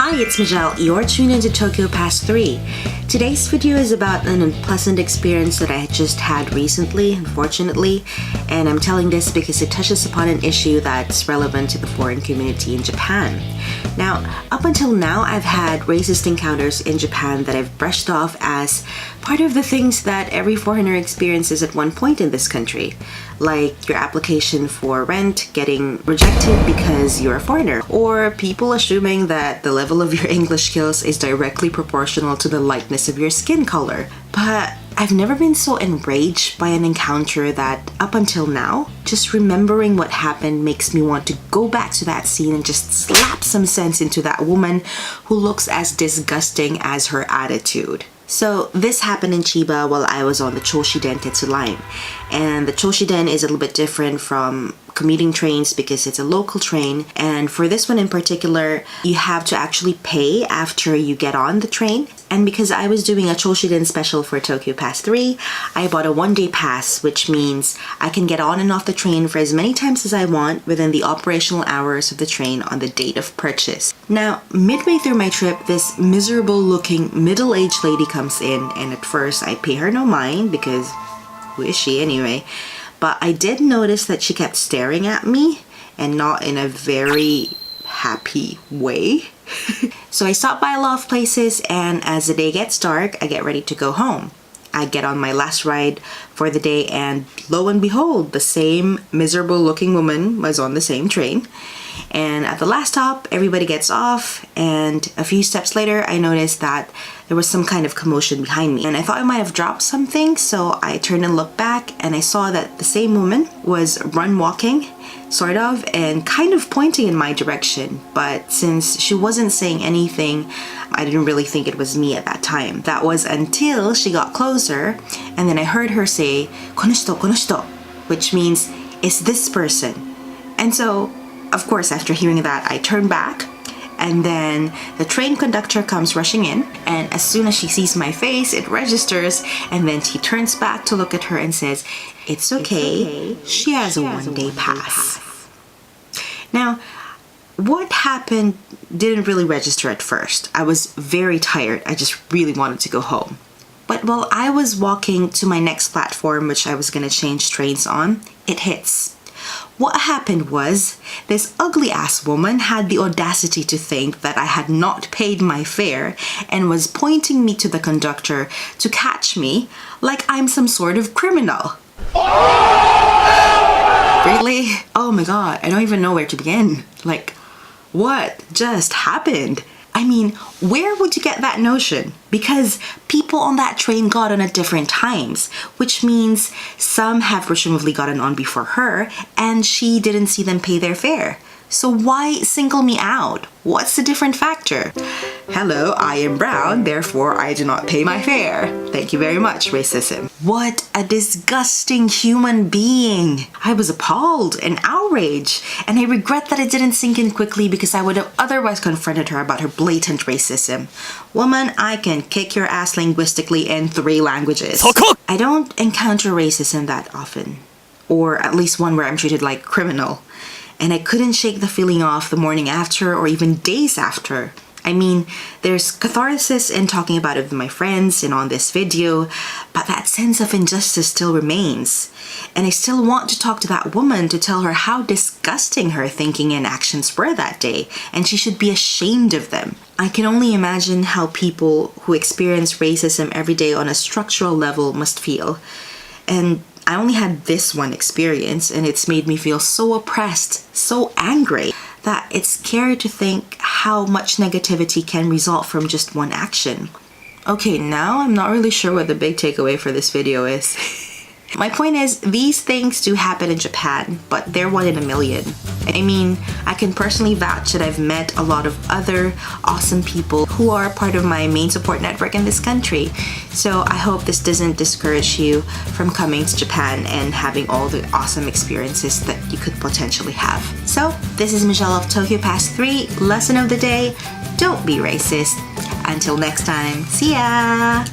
Hi, it's Michelle. You're tuned into Tokyo Pass 3. Today's video is about an unpleasant experience that I just had recently, unfortunately, and I'm telling this because it touches upon an issue that's relevant to the foreign community in Japan. Now, up until now, I've had racist encounters in Japan that I've brushed off as part of the things that every foreigner experiences at one point in this country, like your application for rent getting rejected because you're a foreigner, or people assuming that the level of your English skills is directly proportional to the lightness of your skin color. But I've never been so enraged by an encounter that up until now, just remembering what happened makes me want to go back to that scene and just slap some sense into that woman who looks as disgusting as her attitude. So this happened in Chiba while I was on the Choshiden Tetsu line, and the Choshiden is a little bit different from commuting trains because it's a local train, and for this one in particular you have to actually pay after you get on the train. And because I was doing a Choshiden special for Tokyo Pass 3, I bought a one-day pass, which means I can get on and off the train for as many times as I want within the operational hours of the train on the date of purchase. Now, midway through my trip, this miserable-looking middle-aged lady comes in, and at first I pay her no mind because who is she anyway? But I did notice that she kept staring at me, and not in a very happy way. So I stop by a lot of places, and as the day gets dark, I get ready to go home. I get on my last ride for the day, and lo and behold, the same miserable looking woman was on the same train. And at the last stop, everybody gets off, and a few steps later, I noticed that there was some kind of commotion behind me. And I thought I might have dropped something, so I turned and looked back, and I saw that the same woman was run walking, sort of, and kind of pointing in my direction. But since she wasn't saying anything, I didn't really think it was me at that time. That was until she got closer, and then I heard her say, "Konoshito, konoshito," which means, "It's this person." And so, of course, after hearing that, I turn back, and then the train conductor comes rushing in, and as soon as she sees my face, it registers, and then she turns back to look at her and says, "It's okay, she has a one-day pass." Now, what happened didn't really register at first. I was very tired. I just really wanted to go home. But while I was walking to my next platform, which I was going to change trains on, it hits. What happened was, this ugly ass woman had the audacity to think that I had not paid my fare and was pointing me to the conductor to catch me like I'm some sort of criminal. Really? Oh my god, I don't even know where to begin. Like, what just happened? I mean, where would you get that notion? Because people on that train got on at different times, which means some have presumably gotten on before her, and she didn't see them pay their fare. So why single me out? What's the different factor? Hello, I am brown, therefore I do not pay my fare. Thank you very much, racism. What a disgusting human being. I was appalled and outraged, and I regret that it didn't sink in quickly because I would have otherwise confronted her about her blatant racism. Woman, I can kick your ass linguistically in 3 languages. I don't encounter racism that often, or at least one where I'm treated like a criminal. And I couldn't shake the feeling off the morning after or even days after. I mean, there's catharsis in talking about it with my friends and on this video, but that sense of injustice still remains. And I still want to talk to that woman to tell her how disgusting her thinking and actions were that day, and she should be ashamed of them. I can only imagine how people who experience racism every day on a structural level must feel. And I only had this one experience, and it's made me feel so oppressed, so angry, that it's scary to think how much negativity can result from just one action. Okay, now I'm not really sure what the big takeaway for this video is. My point is, these things do happen in Japan, but they're 1 in a million. I mean, I can personally vouch that I've met a lot of other awesome people who are part of my main support network in this country. So I hope this doesn't discourage you from coming to Japan and having all the awesome experiences that you could potentially have. So, this is Michelle of Tokyo Pass 3. Lesson of the day, don't be racist. Until next time, see ya!